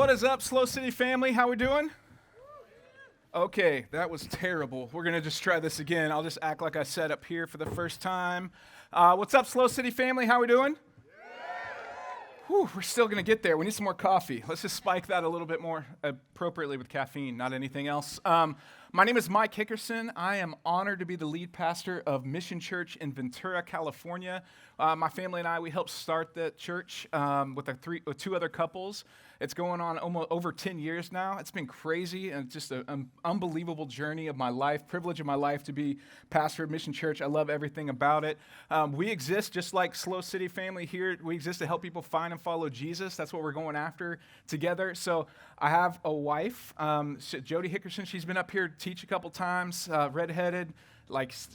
What is up, Slow City family? How we doing? Okay, that was terrible. We're going to just try this again. I'll just act like I said up here for the first time. What's up, Slow City family? How we doing? Whew, we're still going to get there. We need some more coffee. Let's just spike that a little bit more appropriately with caffeine, not anything else. My name is Mike Hickerson. I am honored to be the lead pastor of Mission Church in Ventura, California. My family and I, we helped start that church with two other couples. It's going on almost over 10 years now. It's been crazy and just an unbelievable journey of my life, privilege of my life to be pastor of Mission Church. I love everything about it. We exist just like Slow City family here. We exist to help people find and follow Jesus. That's what we're going after together. So I have a wife, Jody Hickerson. She's been up here to teach a couple times, redheaded.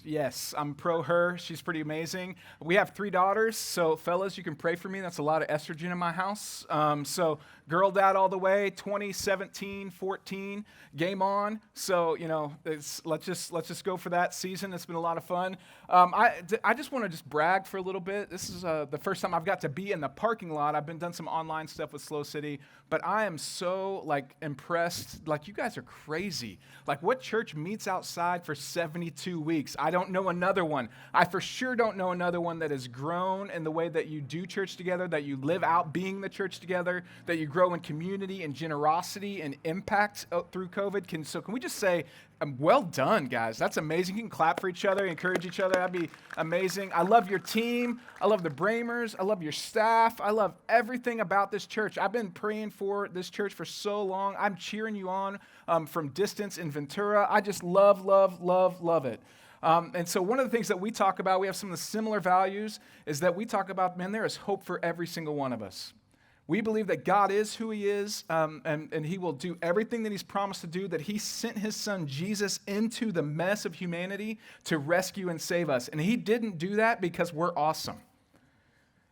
Yes, I'm pro her. She's pretty amazing. We have 3 daughters, so fellas, you can pray for me. That's a lot of estrogen in my house. So girl dad all the way, 20, 17, 14, game on. So, let's just go for that season. It's been a lot of fun. I just want to just brag for a little bit. This is the first time I've got to be in the parking lot. I've been done some online stuff with Slow City, but I am so impressed. You guys are crazy. What church meets outside for 72 weeks? I don't know another one. I for sure don't know another one that has grown in the way that you do church together, that you live out being the church together, that you grow in community and generosity and impact through COVID. Can we just say, well done, guys. That's amazing. You can clap for each other, encourage each other. That'd be amazing. I love your team. I love the Bramers. I love your staff. I love everything about this church. I've been praying for this church for so long. I'm cheering you on from distance in Ventura. I just love it. And so one of the things that we talk about, we have some of the similar values, is that we talk about, man, there is hope for every single one of us. We believe that God is who he is, and he will do everything that he's promised to do, that he sent his son Jesus into the mess of humanity to rescue and save us. And he didn't do that because we're awesome.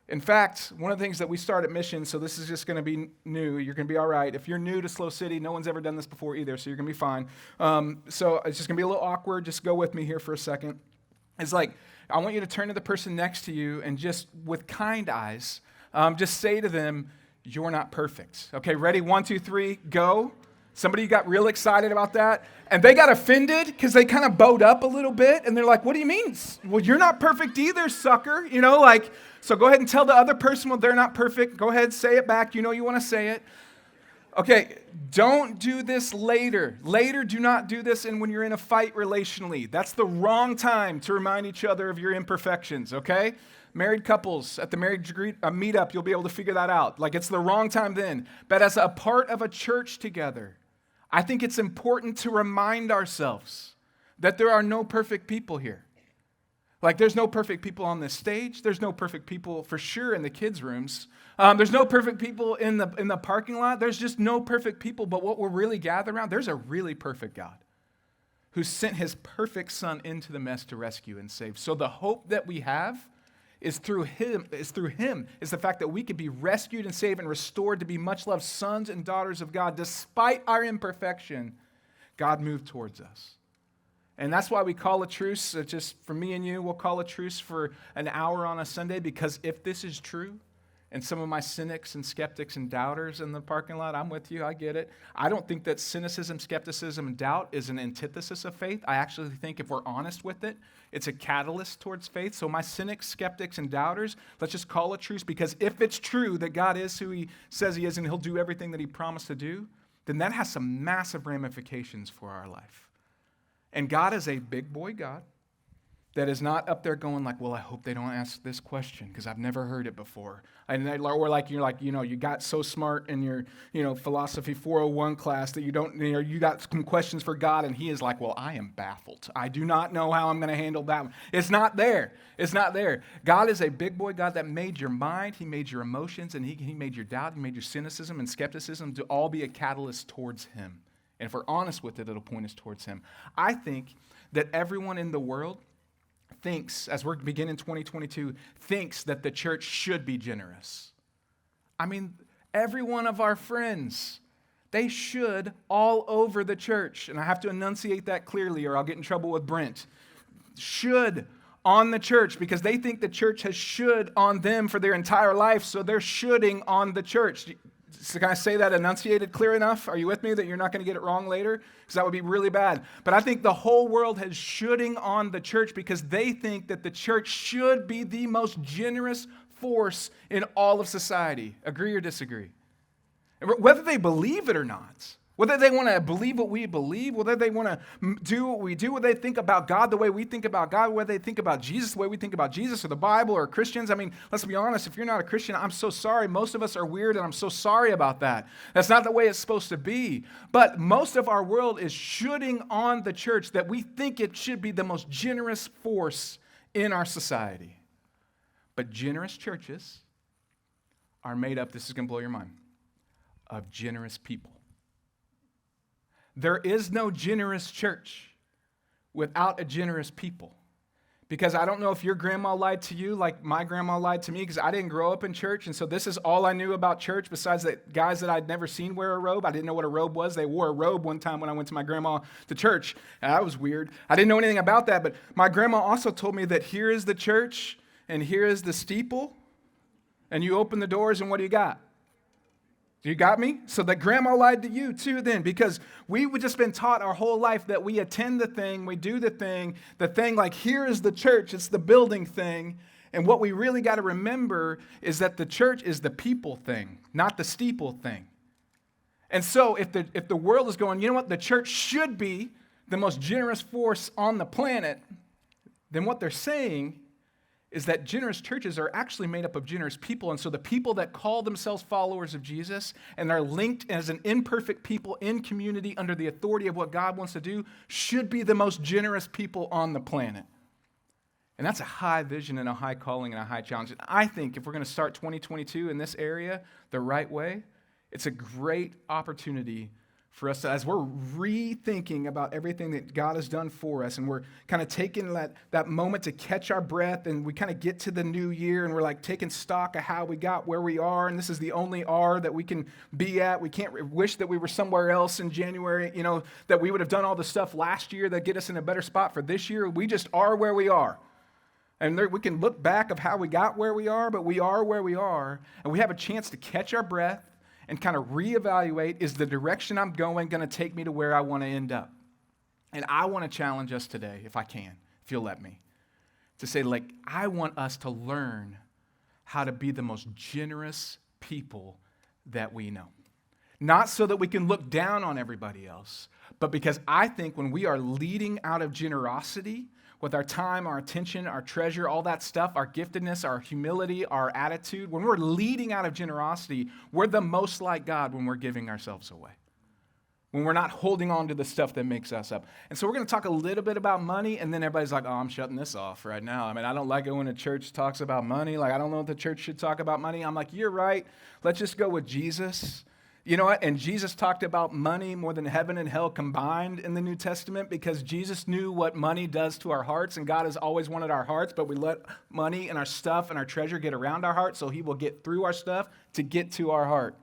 In fact, one of the things that we start at Mission, so this is just going to be new. You're going to be all right. If you're new to Slow City, no one's ever done this before either, so you're going to be fine. So it's just going to be a little awkward. Just go with me here for a second. It's I want you to turn to the person next to you and just with kind eyes, just say to them, you're not perfect. Okay, ready? 1, 2, 3, go. Somebody got real excited about that, and they got offended because they kind of bowed up a little bit, and they're like, what do you mean? Well, you're not perfect either, sucker. So go ahead and tell the other person, well, they're not perfect. Go ahead, say it back. You want to say it. Okay, don't do this later. Later, do not do this when you're in a fight relationally. That's the wrong time to remind each other of your imperfections, okay? Married couples, at the marriage meetup, you'll be able to figure that out. It's the wrong time then. But as a part of a church together, I think it's important to remind ourselves that there are no perfect people here. There's no perfect people on this stage. There's no perfect people for sure in the kids' rooms. There's no perfect people in the parking lot. There's just no perfect people. But what we're really gathered around, there's a really perfect God who sent his perfect son into the mess to rescue and save. So the hope that we have is through him, is the fact that we could be rescued and saved and restored to be much loved sons and daughters of God. Despite our imperfection, God moved towards us. And that's why we call a truce, just for me and you, we'll call a truce for an hour on a Sunday, because if this is true, and some of my cynics and skeptics and doubters in the parking lot, I'm with you, I get it. I don't think that cynicism, skepticism, and doubt is an antithesis of faith. I actually think if we're honest with it, it's a catalyst towards faith. So my cynics, skeptics, and doubters, let's just call a truce, because if it's true that God is who he says he is and he'll do everything that he promised to do, then that has some massive ramifications for our life. And God is a big boy God that is not up there going well, I hope they don't ask this question because I've never heard it before. You got so smart in your, philosophy 401 class that you don't, you got some questions for God, and he is well, I am baffled. I do not know how I'm going to handle that one. It's not there. It's not there. God is a big boy God that made your mind, he made your emotions, and he made your doubt, he made your cynicism and skepticism to all be a catalyst towards him. And if we're honest with it, it'll point us towards him. I think that everyone in the world thinks, as we're beginning 2022, thinks that the church should be generous. I mean, every one of our friends, they should all over the church. And I have to enunciate that clearly or I'll get in trouble with Brent. Should on the church because they think the church has should on them for their entire life, so they're shoulding on the church. So can I say that enunciated clear enough? Are you with me that you're not going to get it wrong later? Because that would be really bad. But I think the whole world has shooting on the church because they think that the church should be the most generous force in all of society. Agree or disagree? Whether they believe it or not. Whether they want to believe what we believe, whether they want to do what we do, whether they think about God the way we think about God, whether they think about Jesus the way we think about Jesus or the Bible or Christians. I mean, let's be honest, if you're not a Christian, I'm so sorry. Most of us are weird, and I'm so sorry about that. That's not the way it's supposed to be. But most of our world is shooting on the church that we think it should be the most generous force in our society. But generous churches are made up, this is going to blow your mind, of generous people. There is no generous church without a generous people. Because I don't know if your grandma lied to you like my grandma lied to me, because I didn't grow up in church, and so this is all I knew about church besides that guys that I'd never seen wear a robe. I didn't know what a robe was. They wore a robe one time when I went to my grandma to church, and that was weird. I didn't know anything about that, but my grandma also told me that here is the church, and here is the steeple, and you open the doors, and what do you got? You got me? So that grandma lied to you too then, because we've just been taught our whole life that we attend the thing, we do the thing like here is the church, it's the building thing. And what we really got to remember is that the church is the people thing, not the steeple thing. And so if the world is going, you know what, the church should be the most generous force on the planet, then what they're saying is that generous churches are actually made up of generous people. And so the people that call themselves followers of Jesus and are linked as an imperfect people in community under the authority of what God wants to do should be the most generous people on the planet. And that's a high vision and a high calling and a high challenge. And I think if we're going to start 2022 in this area the right way, it's a great opportunity for us to, as we're rethinking about everything that God has done for us, and we're kind of taking that moment to catch our breath, and we kind of get to the new year, and we're like taking stock of how we got where we are, and this is the only R that we can be at. We can't wish that we were somewhere else in January, that we would have done all the stuff last year that get us in a better spot for this year. We just are where we are. And we can look back of how we got where we are, but we are where we are, and we have a chance to catch our breath and kind of reevaluate, is the direction I'm going to take me to where I want to end up? And I want to challenge us today, if I can, if you'll let me, to say, I want us to learn how to be the most generous people that we know. Not so that we can look down on everybody else, but because I think when we are leading out of generosity, with our time, our attention, our treasure, all that stuff, our giftedness, our humility, our attitude, when we're leading out of generosity, we're the most like God when we're giving ourselves away. When we're not holding on to the stuff that makes us up. And so we're going to talk a little bit about money, and then everybody's like, oh, I'm shutting this off right now. I mean, I don't like it when a church talks about money. I don't know if the church should talk about money. I'm like, you're right. Let's just go with Jesus. You know what? And Jesus talked about money more than heaven and hell combined in the New Testament, because Jesus knew what money does to our hearts, and God has always wanted our hearts, but we let money and our stuff and our treasure get around our heart, so he will get through our stuff to get to our heart.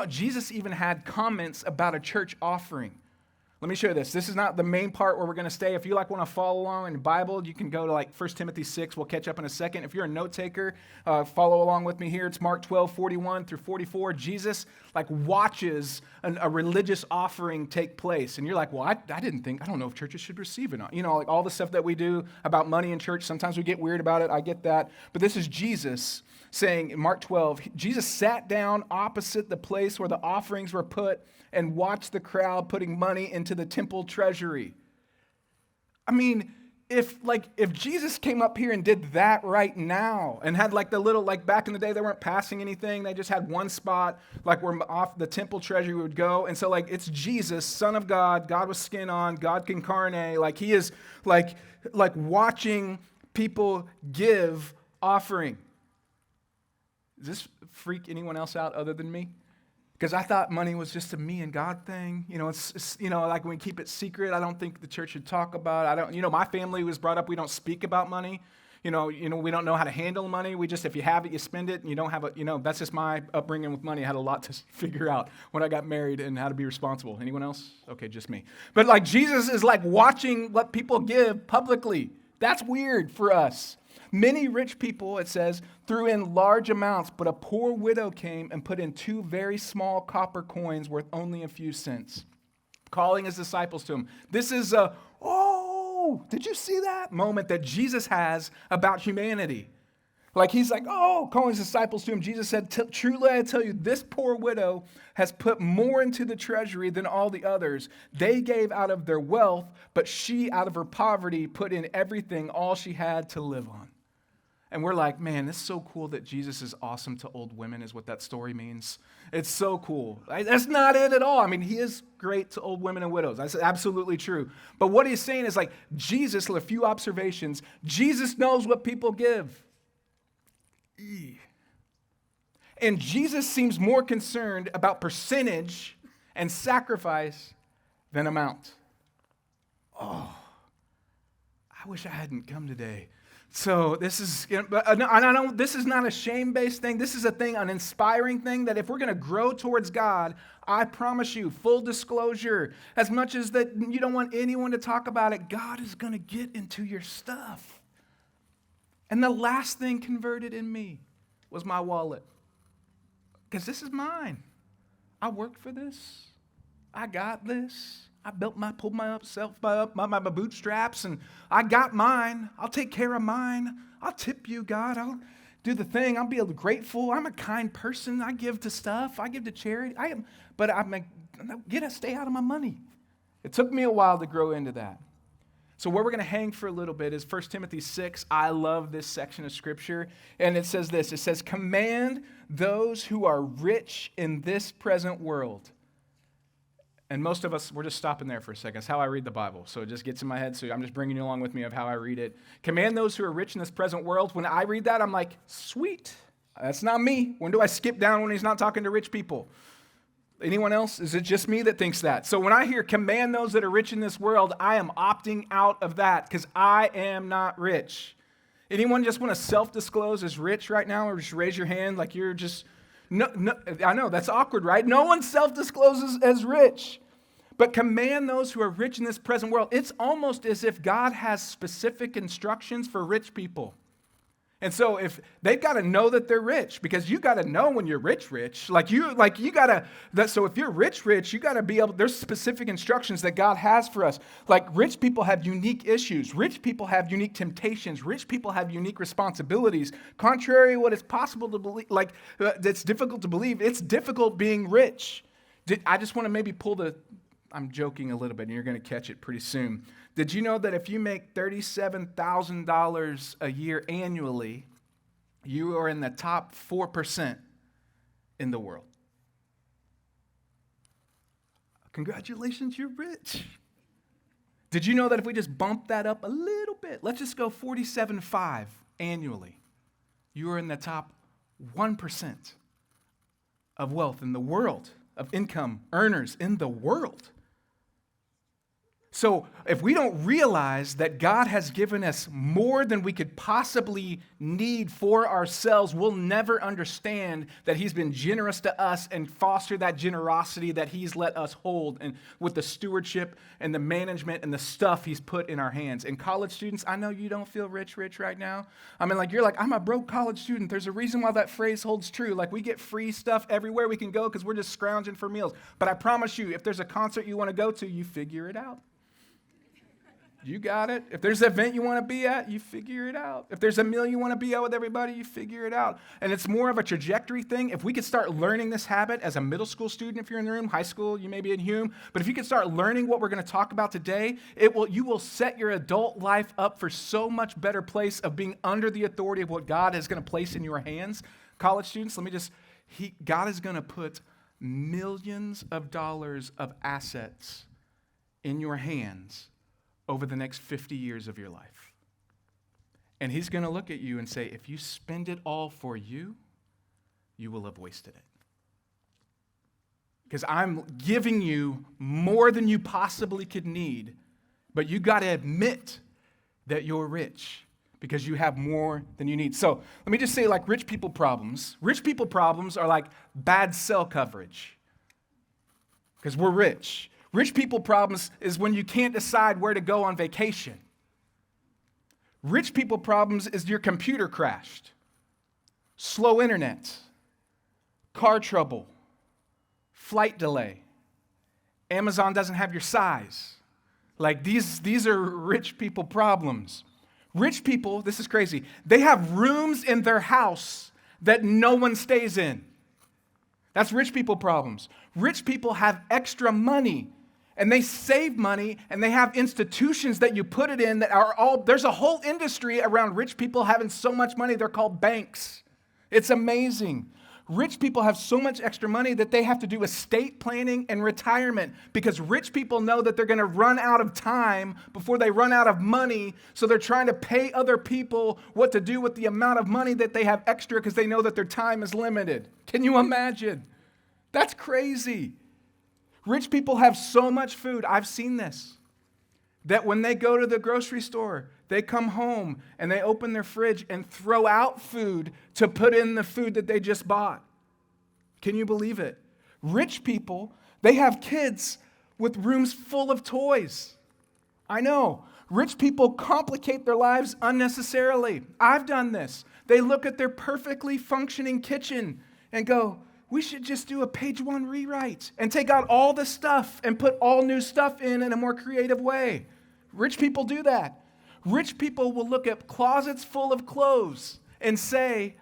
Jesus even had comments about a church offering. Let me show you this. This is not the main part where we're going to stay. If you want to follow along in the Bible, you can go to 1 Timothy 6. We'll catch up in a second. If you're a note taker, follow along with me here. It's Mark 12, 41 through 44. Jesus watches a religious offering take place. And you're like, well, I don't know if churches should receive it or not. All the stuff that we do about money in church, sometimes we get weird about it. I get that. But this is Jesus saying in Mark 12, Jesus sat down opposite the place where the offerings were put and watched the crowd putting money into the temple treasury. I mean, if Jesus came up here and did that right now and had the little, back in the day, they weren't passing anything. They just had one spot, where off the temple treasury would go. And so it's Jesus, Son of God, God with skin on, God incarnate. He is watching people give offering. Does this freak anyone else out other than me? Because I thought money was just a me and God thing. It's when we keep it secret, I don't think the church should talk about it. My family was brought up, we don't speak about money. We don't know how to handle money. We just, if you have it, you spend it, and you don't have it. That's just my upbringing with money. I had a lot to figure out when I got married and how to be responsible. Anyone else? Okay, just me. But Jesus is watching what people give publicly. That's weird for us. Many rich people, it says, threw in large amounts, but a poor widow came and put in 2 very small copper coins worth only a few cents, calling his disciples to him. This is a, oh, did you see that moment that Jesus has about humanity? Like he's like, oh, calling his disciples to him. Jesus said, truly I tell you, this poor widow has put more into the treasury than all the others. They gave out of their wealth, but she out of her poverty put in everything, all she had to live on. And we're like, man, it's so cool that Jesus is awesome to old women is what that story means. It's so cool. That's not it at all. I mean, he is great to old women and widows. That's absolutely true. But what he's saying is like, Jesus, a few observations, Jesus knows what people give. And Jesus seems more concerned about percentage and sacrifice than amount. Oh, I wish I hadn't come today. So this is, this is not a shame-based thing. This is a thing, an inspiring thing that if we're going to grow towards God, I promise you, full disclosure, as much as that you don't want anyone to talk about it, God is going to get into your stuff. And the last thing converted in me was my wallet. Because this is mine. I worked for this. I got this. I pulled myself up, my bootstraps, and I got mine. I'll take care of mine. I'll tip you, God. I'll do the thing. I'll be grateful. I'm a kind person. I give to stuff. I give to charity. Stay out of my money. It took me a while to grow into that. So where we're going to hang for a little bit is 1 Timothy 6. I love this section of Scripture. And it says this. It says, command those who are rich in this present world. And most of us, we're just stopping there for a second. That's how I read the Bible. So it just gets in my head. So I'm just bringing you along with me of how I read it. Command those who are rich in this present world. When I read that, I'm like, sweet. That's not me. When do I skip down when he's not talking to rich people? Anyone else? Is it just me that thinks that? So when I hear command those that are rich in this world, I am opting out of that because I am not rich. Anyone just want to self-disclose as rich right now or just raise your hand like you're just, no, I know, that's awkward, right? No one self-discloses as rich. But command those who are rich in this present world. It's almost as if God has specific instructions for rich people. And so if they've got to know that they're rich, because you got to know when you're rich. So if you're rich, you got to be able, there's specific instructions that God has for us. Like rich people have unique issues. Rich people have unique temptations. Rich people have unique responsibilities. Contrary to what is possible to believe, it's difficult to believe. It's difficult being rich. I just want to maybe I'm joking a little bit, and you're going to catch it pretty soon. Did you know that if you make $37,000 a year annually, you are in the top 4% in the world? Congratulations, you're rich. Did you know that if we just bump that up a little bit, let's just go 47.5 annually, you are in the top 1% of wealth in the world, of income earners in the world. So if we don't realize that God has given us more than we could possibly need for ourselves, we'll never understand that he's been generous to us and foster that generosity that he's let us hold and with the stewardship and the management and the stuff he's put in our hands. And college students, I know you don't feel rich right now. I mean, you're like, I'm a broke college student. There's a reason why that phrase holds true. We get free stuff everywhere we can go because we're just scrounging for meals. But I promise you, if there's a concert you want to go to, you figure it out. You got it. If there's an event you want to be at, you figure it out. If there's a meal you want to be at with everybody, you figure it out. And it's more of a trajectory thing. If we could start learning this habit as a middle school student, if you're in the room, high school, you may be in Hume, but if you could start learning what we're going to talk about today, you will set your adult life up for so much better place of being under the authority of what God is going to place in your hands. College students, God is going to put millions of dollars of assets in your hands over the next 50 years of your life. And he's going to look at you and say, if you spend it all for you, you will have wasted it. Because I'm giving you more than you possibly could need, but you got to admit that you're rich because you have more than you need. So let me just say, rich people problems. Rich people problems are like bad cell coverage because we're rich. Rich people problems is when you can't decide where to go on vacation. Rich people problems is your computer crashed, slow internet, car trouble, flight delay, Amazon doesn't have your size. Like these are rich people problems. Rich people, this is crazy, they have rooms in their house that no one stays in. That's rich people problems. Rich people have extra money, and they save money, and they have institutions that you put it in that are all, there's a whole industry around rich people having so much money, they're called banks. It's amazing. Rich people have so much extra money that they have to do estate planning and retirement because rich people know that they're going to run out of time before they run out of money. So they're trying to pay other people what to do with the amount of money that they have extra because they know that their time is limited. Can you imagine? That's crazy. Rich people have so much food. I've seen this. That when they go to the grocery store, they come home and they open their fridge and throw out food to put in the food that they just bought. Can you believe it? Rich people, they have kids with rooms full of toys. I know. Rich people complicate their lives unnecessarily. I've done this. They look at their perfectly functioning kitchen and go, we should just do a page 1 rewrite and take out all the stuff and put all new stuff in a more creative way. Rich people do that. Rich people will look at closets full of clothes and say,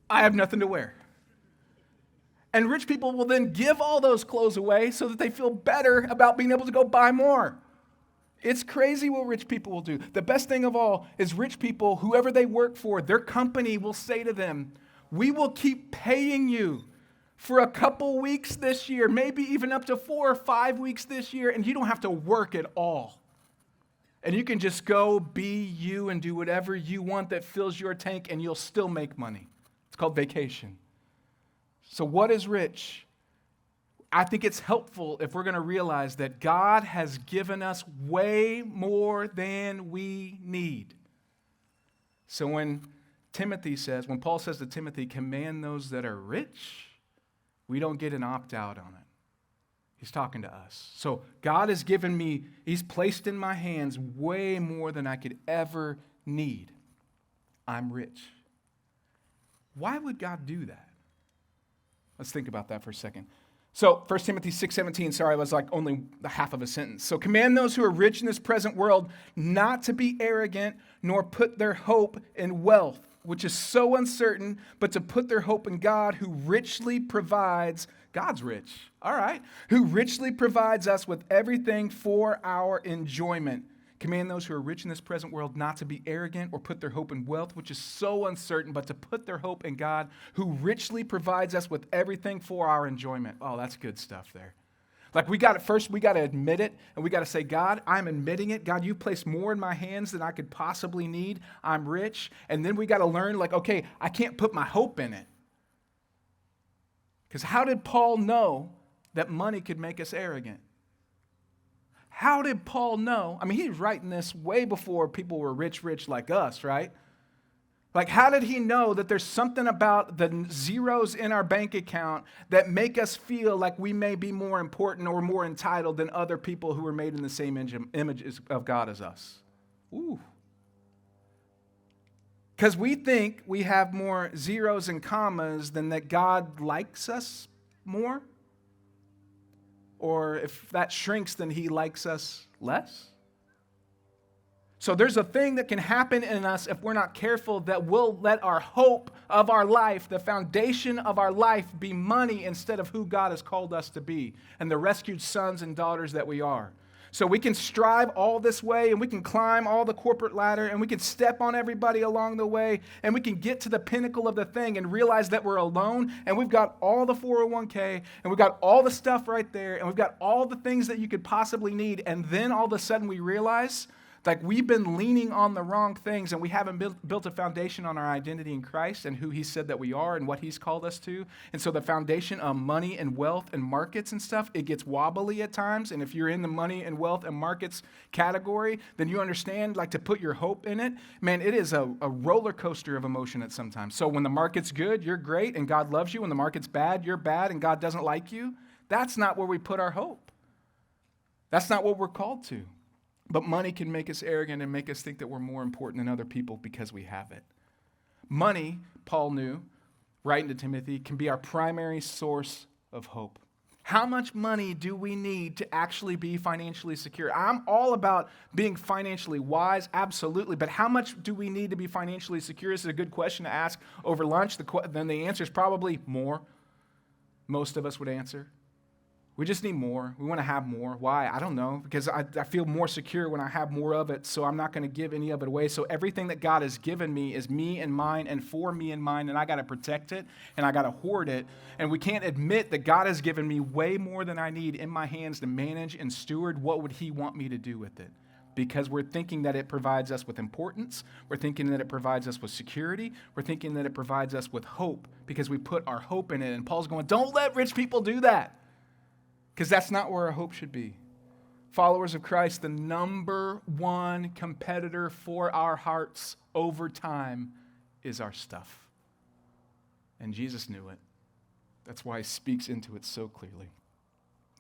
I have nothing to wear. And rich people will then give all those clothes away so that they feel better about being able to go buy more. It's crazy what rich people will do. The best thing of all is rich people, whoever they work for, their company will say to them, we will keep paying you for a couple weeks this year, maybe even up to 4 or 5 weeks this year, and you don't have to work at all. And you can just go be you and do whatever you want that fills your tank, and you'll still make money. It's called vacation. So what is rich? I think it's helpful if we're going to realize that God has given us way more than we need. So when Paul says to Timothy, command those that are rich, we don't get an opt-out on it. He's talking to us. So God has given me, he's placed in my hands way more than I could ever need. I'm rich. Why would God do that? Let's think about that for a second. So 1 Timothy 6:17, sorry, I was like only the half of a sentence. So command those who are rich in this present world not to be arrogant, nor put their hope in wealth, which is so uncertain, but to put their hope in God, who richly provides, God's rich, all right, who richly provides us with everything for our enjoyment. Command those who are rich in this present world not to be arrogant or put their hope in wealth, which is so uncertain, but to put their hope in God, who richly provides us with everything for our enjoyment. Oh, that's good stuff there. Like we got to admit it, and we got to say, God, I'm admitting it. God, you've placed more in my hands than I could possibly need. I'm rich. And then we got to learn, like, okay, I can't put my hope in it. Because how did Paul know that money could make us arrogant? How did Paul know? I mean, he's writing this way before people were rich like us, right? Like, how did he know that there's something about the zeros in our bank account that make us feel like we may be more important or more entitled than other people who were made in the same image of God as us? Ooh. Because we think we have more zeros and commas than that God likes us more? Or if that shrinks, then he likes us less? So there's a thing that can happen in us if we're not careful that will let our hope of our life, the foundation of our life, be money instead of who God has called us to be and the rescued sons and daughters that we are. So we can strive all this way, and we can climb all the corporate ladder, and we can step on everybody along the way, and we can get to the pinnacle of the thing and realize that we're alone, and we've got all the 401k, and we've got all the stuff right there, and we've got all the things that you could possibly need, and then all of a sudden we realize like we've been leaning on the wrong things, and we haven't built a foundation on our identity in Christ and who he said that we are and what he's called us to. And so the foundation of money and wealth and markets and stuff, it gets wobbly at times. And if you're in the money and wealth and markets category, then you understand like to put your hope in it. Man, it is a roller coaster of emotion at sometimes. So when the market's good, you're great and God loves you. When the market's bad, you're bad and God doesn't like you. That's not where we put our hope. That's not what we're called to. But money can make us arrogant and make us think that we're more important than other people because we have it. Money, Paul knew, writing to Timothy, can be our primary source of hope. How much money do we need to actually be financially secure? I'm all about being financially wise, absolutely, but how much do we need to be financially secure? This is a good question to ask over lunch. Then the answer is probably more. Most of us would answer. We just need more. We want to have more. Why? I don't know. Because I feel more secure when I have more of it, so I'm not going to give any of it away. So everything that God has given me is me and mine and for me and mine, and I got to protect it, and I got to hoard it. And we can't admit that God has given me way more than I need in my hands to manage and steward. What would he want me to do with it? Because we're thinking that it provides us with importance. We're thinking that it provides us with security. We're thinking that it provides us with hope because we put our hope in it. And Paul's going, don't let rich people do that. Because that's not where our hope should be. Followers of Christ, the number one competitor for our hearts over time is our stuff. And Jesus knew it. That's why he speaks into it so clearly.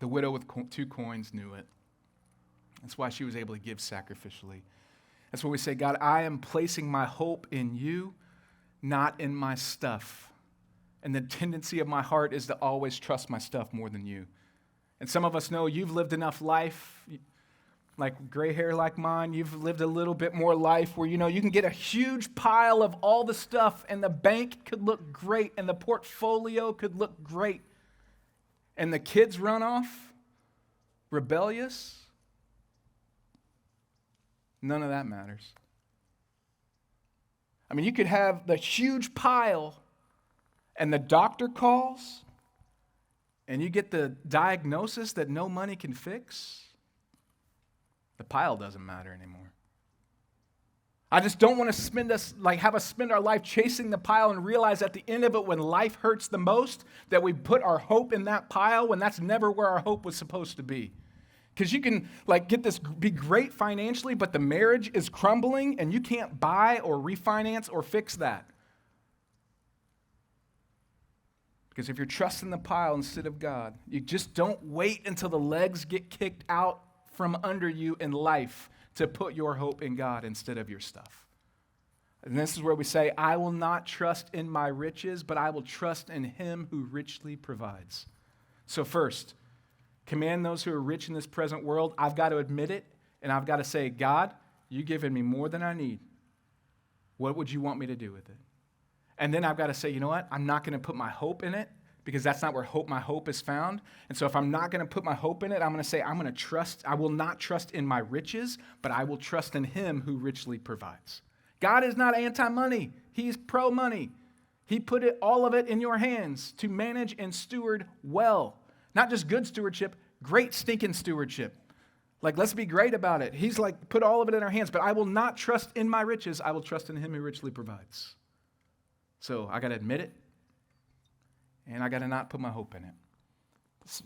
The widow with 2 coins knew it. That's why she was able to give sacrificially. That's why we say, God, I am placing my hope in you, not in my stuff. And the tendency of my heart is to always trust my stuff more than you. And some of us know you've lived enough life, like gray hair like mine, you've lived a little bit more life where, you can get a huge pile of all the stuff and the bank could look great and the portfolio could look great. And the kids run off, rebellious. None of that matters. I mean, you could have the huge pile and the doctor calls and you get the diagnosis that no money can fix, the pile doesn't matter anymore. I just don't want to have us spend our life chasing the pile and realize at the end of it when life hurts the most that we put our hope in that pile when that's never where our hope was supposed to be. Because you can be great financially, but the marriage is crumbling and you can't buy or refinance or fix that. Because if you're trusting the pile instead of God, you just don't wait until the legs get kicked out from under you in life to put your hope in God instead of your stuff. And this is where we say, I will not trust in my riches, but I will trust in him who richly provides. So first, command those who are rich in this present world. I've got to admit it, and I've got to say, God, you've given me more than I need. What would you want me to do with it? And then I've got to say, you know what? I'm not going to put my hope in it because that's not where my hope is found. And so if I'm not going to put my hope in it, I'm going to say I'm going to trust. I will not trust in my riches, but I will trust in him who richly provides. God is not anti-money. He's pro-money. He put all of it in your hands to manage and steward well. Not just good stewardship, great stinking stewardship. Let's be great about it. He's put all of it in our hands, but I will not trust in my riches. I will trust in him who richly provides. So I got to admit it, and I got to not put my hope in it.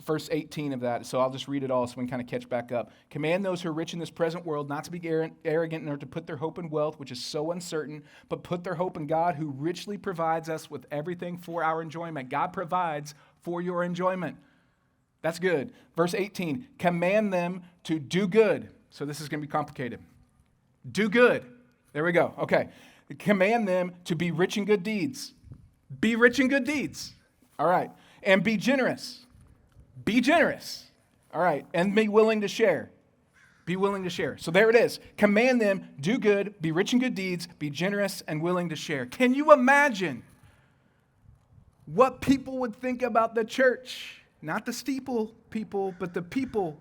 Verse 18 of that, so I'll just read it all so we can kind of catch back up. Command those who are rich in this present world not to be arrogant nor to put their hope in wealth, which is so uncertain, but put their hope in God who richly provides us with everything for our enjoyment. God provides for your enjoyment. That's good. Verse 18, command them to do good. So this is going to be complicated. Do good. There we go. Okay. Command them to be rich in good deeds. Be rich in good deeds. All right. And be generous. Be generous. All right. And be willing to share. Be willing to share. So there it is. Command them, do good, be rich in good deeds, be generous and willing to share. Can you imagine what people would think about the church? Not the steeple people, but the people,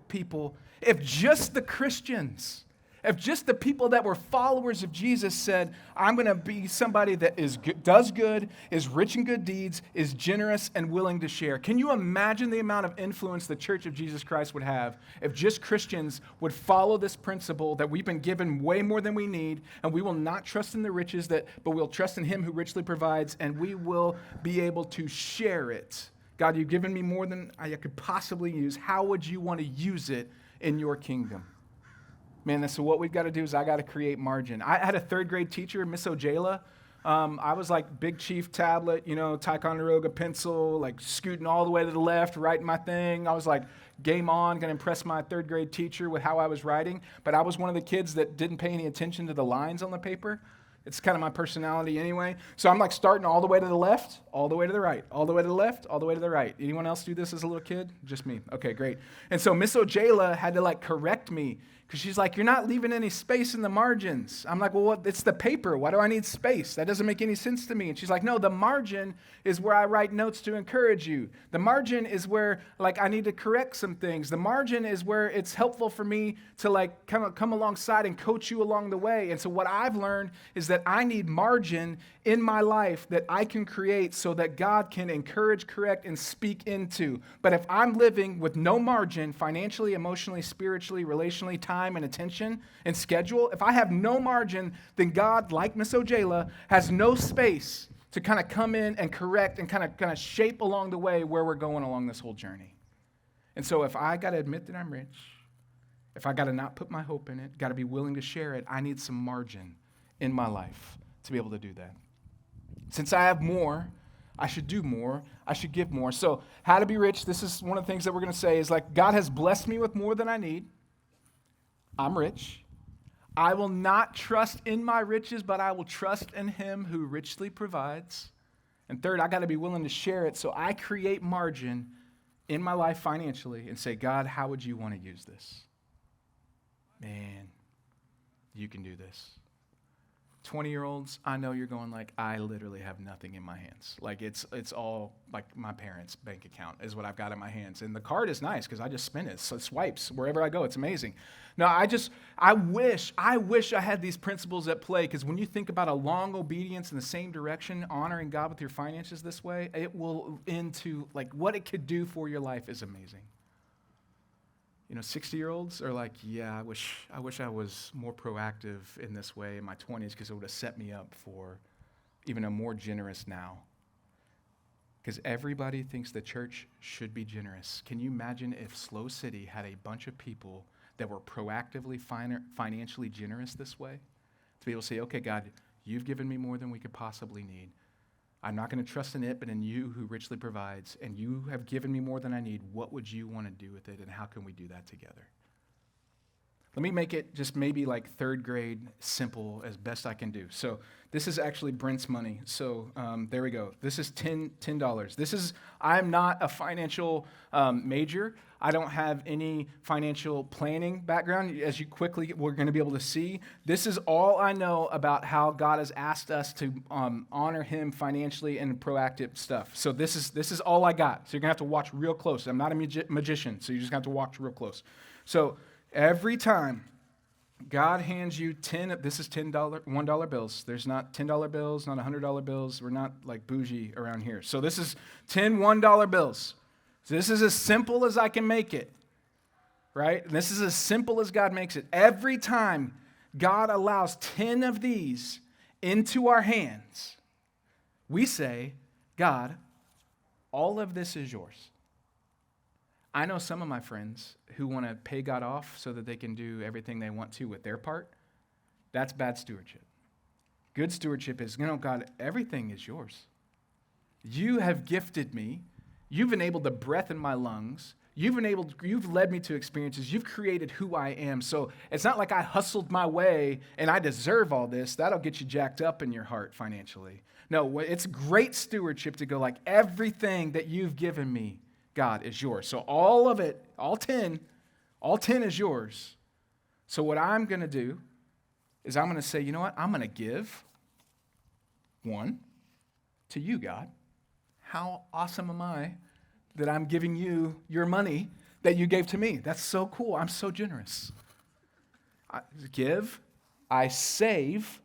if just the Christians, if just the people that were followers of Jesus said, I'm going to be somebody that does good, is rich in good deeds, is generous and willing to share. Can you imagine the amount of influence the Church of Jesus Christ would have if just Christians would follow this principle that we've been given way more than we need, and we will not trust in the riches, but we'll trust in him who richly provides, and we will be able to share it. God, you've given me more than I could possibly use. How would you want to use it in your kingdom? Man, so what we've got to do is I got to create margin. I had a third grade teacher, Miss Ojala. I was like Big Chief tablet, Ticonderoga pencil, like scooting all the way to the left, writing my thing. I was like, game on, going to impress my third grade teacher with how I was writing. But I was one of the kids that didn't pay any attention to the lines on the paper. It's kind of my personality anyway. So I'm like starting all the way to the left, all the way to the right, all the way to the left, all the way to the right. Anyone else do this as a little kid? Just me. Okay, great. And so Miss Ojala had to like correct me because she's like, you're not leaving any space in the margins. I'm like, well, what? It's the paper. Why do I need space? That doesn't make any sense to me. And she's like, no, the margin is where I write notes to encourage you. The margin is where like I need to correct some things. The margin is where it's helpful for me to like come alongside and coach you along the way. And so what I've learned is that I need margin in my life that I can create so that God can encourage, correct, and speak into. But if I'm living with no margin financially, emotionally, spiritually, relationally, time, and attention and schedule, if I have no margin, then God, like Miss Ojala, has no space to kind of come in and correct and kind of shape along the way where we're going along this whole journey. And so if I got to admit that I'm rich, if I got to not put my hope in it, got to be willing to share it, I need some margin in my life to be able to do that. Since I have more, I should do more. I should give more. So how to be rich, this is one of the things that we're going to say is like, God has blessed me with more than I need. I'm rich. I will not trust in my riches, but I will trust in him who richly provides. And third, I got to be willing to share it so I create margin in my life financially and say, God, how would you want to use this? Man, you can do this. 20-year-olds, I know you're going like, I literally have nothing in my hands. Like it's all like my parents' bank account is what I've got in my hands. And the card is nice because I just spin it. So it swipes wherever I go. It's amazing. No, I wish I had these principles at play because when you think about a long obedience in the same direction, honoring God with your finances this way, it will into like what it could do for your life is amazing. 60-year-olds are like, yeah, I wish I was more proactive in this way in my 20s because it would have set me up for even a more generous now. Because everybody thinks the church should be generous. Can you imagine if Slow City had a bunch of people that were proactively financially generous this way? To be able to say, okay, God, you've given me more than we could possibly need. I'm not going to trust in it, but in you who richly provides, and you have given me more than I need. What would you want to do with it, and how can we do that together? Let me make it just maybe like third grade simple as best I can do. So this is actually Brent's money. So there we go. This is $10. I'm not a financial major. I don't have any financial planning background. As you quickly, we're going to be able to see. This is all I know about how God has asked us to honor him financially and proactive stuff. So this is all I got. So you're going to have to watch real close. I'm not a magician, so you just have to watch real close. So every time God hands you this is $10, $1 bills. There's not $10 bills, not $100 bills. We're not like bougie around here. So this is 10 $1 bills. So this is as simple as I can make it, right? And this is as simple as God makes it. Every time God allows 10 of these into our hands, we say, God, all of this is yours. I know some of my friends who want to pay God off so that they can do everything they want to with their part. That's bad stewardship. Good stewardship is, God, everything is yours. You have gifted me. You've enabled the breath in my lungs. You've led me to experiences. You've created who I am. So it's not like I hustled my way and I deserve all this. That'll get you jacked up in your heart financially. No, it's great stewardship to go like everything that you've given me, God, is yours. So all of it, all 10 is yours. So what I'm going to do is I'm going to say, you know what? I'm going to give 1 to you, God. How awesome am I that I'm giving you your money that you gave to me? That's so cool. I'm so generous. I give, I save.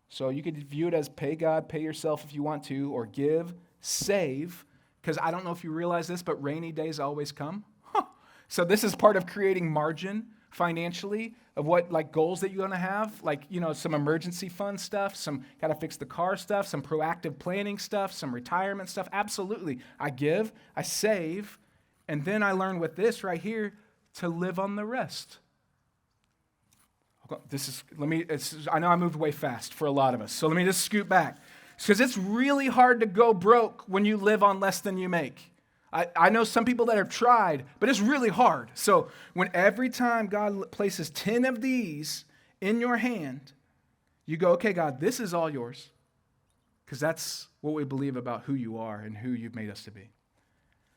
So you could view it as pay God, pay yourself if you want to, or give, save. Because I don't know if you realize this, but rainy days always come. So this is part of creating margin financially of what like goals that you're going to have, like, some emergency fund stuff, some got to fix the car stuff, some proactive planning stuff, some retirement stuff. Absolutely. I give, I save, and then I learn with this right here to live on the rest. I know I moved way fast for a lot of us, so let me just scoot back. Because it's really hard to go broke when you live on less than you make. I know some people that have tried, but it's really hard. So when every time God places 10 of these in your hand, you go, okay, God, this is all yours. Because that's what we believe about who you are and who you've made us to be.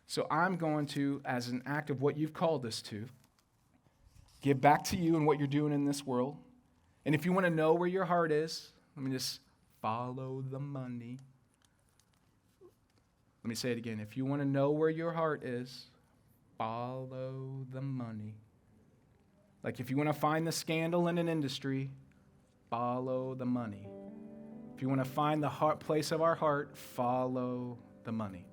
So I'm going to, as an act of what you've called us to, give back to you and what you're doing in this world. And if you want to know where your heart is, let me just follow the money. Let me say it again. If you want to know where your heart is, follow the money. Like if you want to find the scandal in an industry, follow the money. If you want to find the place of our heart, follow the money.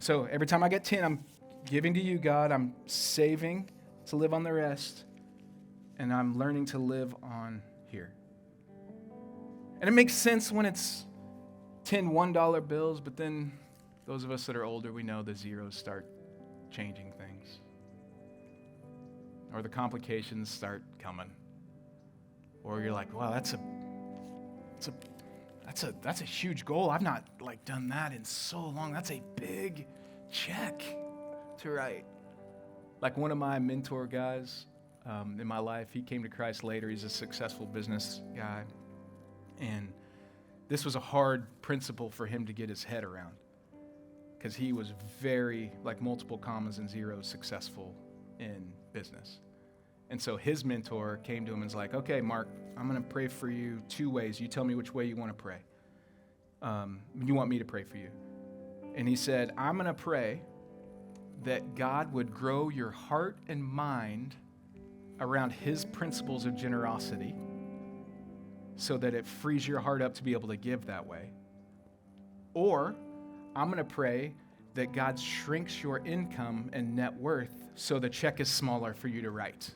So every time I get 10, I'm giving to you, God. I'm saving to live on the rest, and I'm learning to live on here. And it makes sense when it's 10 $1 bills, but then those of us that are older, we know the zeros start changing things. Or the complications start coming. Or you're like, wow, that's a huge goal. I've not done that in so long. That's a big check to write. Like one of my mentor guys in my life, he came to Christ later. He's a successful business guy. And this was a hard principle for him to get his head around because he was very, multiple commas and zeros, successful in business. And so his mentor came to him and was like, okay, Mark, I'm going to pray for you 2 ways. You tell me which way you want to pray. You want me to pray for you. And he said, I'm going to pray that God would grow your heart and mind around his principles of generosity so that it frees your heart up to be able to give that way. Or I'm going to pray that God shrinks your income and net worth so the check is smaller for you to write.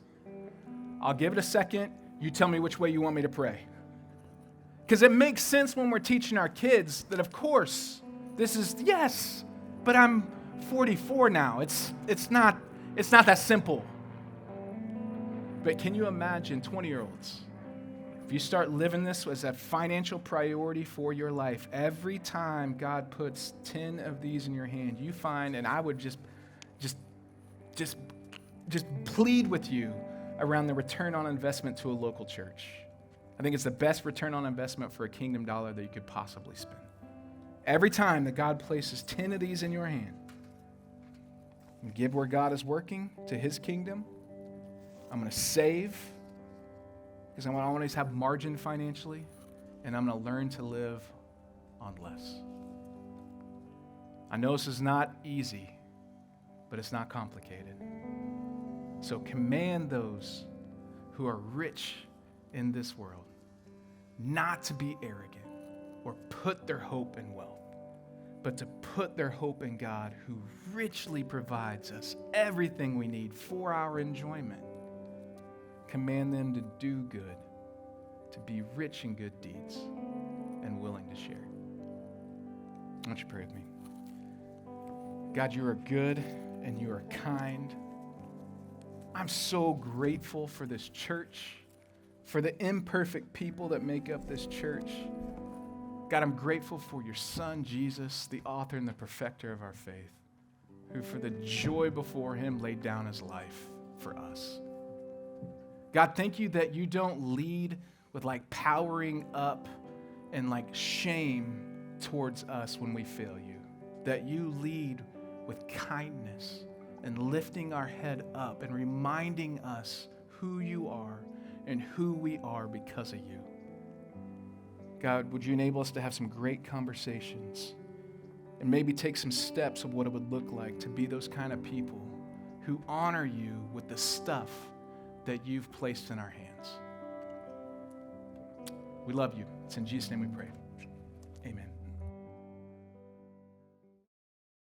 I'll give it a second. You tell me which way you want me to pray. Because it makes sense when we're teaching our kids that, of course, this is, yes, but I'm 44 now. It's not that simple. But can you imagine 20-year-olds? If you start living this as a financial priority for your life, every time God puts 10 of these in your hand, you find, and I would just plead with you around the return on investment to a local church. I think it's the best return on investment for a kingdom dollar that you could possibly spend. Every time that God places 10 of these in your hand, and give where God is working to his kingdom. I'm going to save because I want to always have margin financially, and I'm going to learn to live on less. I know this is not easy, but it's not complicated. So command those who are rich in this world not to be arrogant or put their hope in wealth, but to put their hope in God who richly provides us everything we need for our enjoyment. Command them to do good, to be rich in good deeds, and willing to share. Why don't you pray with me? God, you are good and you are kind. I'm so grateful for this church, for the imperfect people that make up this church. God, I'm grateful for your son, Jesus, the author and the perfecter of our faith, who for the joy before him laid down his life for us. God, thank you that you don't lead with powering up and shame towards us when we fail you, that you lead with kindness and lifting our head up and reminding us who you are and who we are because of you. God, would you enable us to have some great conversations and maybe take some steps of what it would look like to be those kind of people who honor you with the stuff that you've placed in our hands. We love you. It's in Jesus' name we pray. Amen.